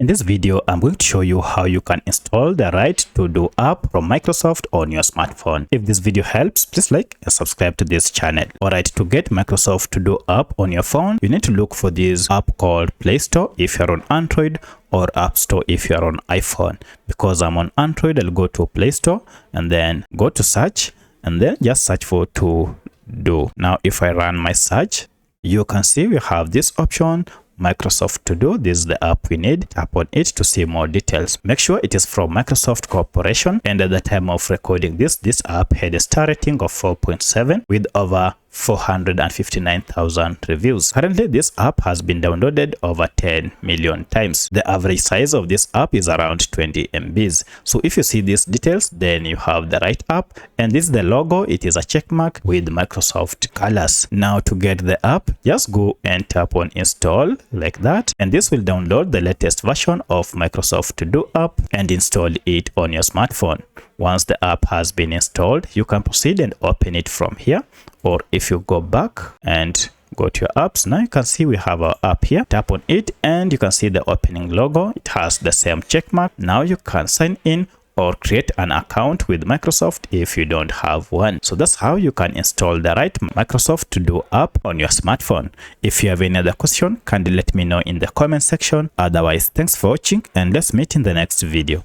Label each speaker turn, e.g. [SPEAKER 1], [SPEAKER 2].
[SPEAKER 1] In this video, I'm going to show you how you can install the right to do app from Microsoft on your smartphone. If this video helps, please like and subscribe to this channel. Alright, to get Microsoft to do app on your phone, you need to look for this app called Play Store if you're on Android, or App Store if you're on iPhone. Because I'm on Android, I'll go to Play Store and then go to search and then just search for to do. Now, if I run my search, you can see we have this option, Microsoft To Do. This is the app we need. Tap on it to see more details. Make sure it is from Microsoft Corporation, and at the time of recording this app had a star rating of 4.7 with over 459,000 reviews. Currently, this app has been downloaded over 10 million times. The average size of this app is around 20 MBs. So if you see these details, then you have the right app. And this is the logo. It is a check mark with Microsoft colors. Now to get the app, just go and tap on install like that. And this will download the latest version of Microsoft To Do app and install it on your smartphone. Once the app has been installed, you can proceed and open it from here. Or if you go back and go to your apps, now you can see we have our app here. Tap on it and you can see the opening logo. It has the same check mark. Now you can sign in or create an account with Microsoft if you don't have one. So that's how you can install the right Microsoft To Do app on your smartphone. If you have any other question, kindly let me know in the comment section. Otherwise, thanks for watching and let's meet in the next video.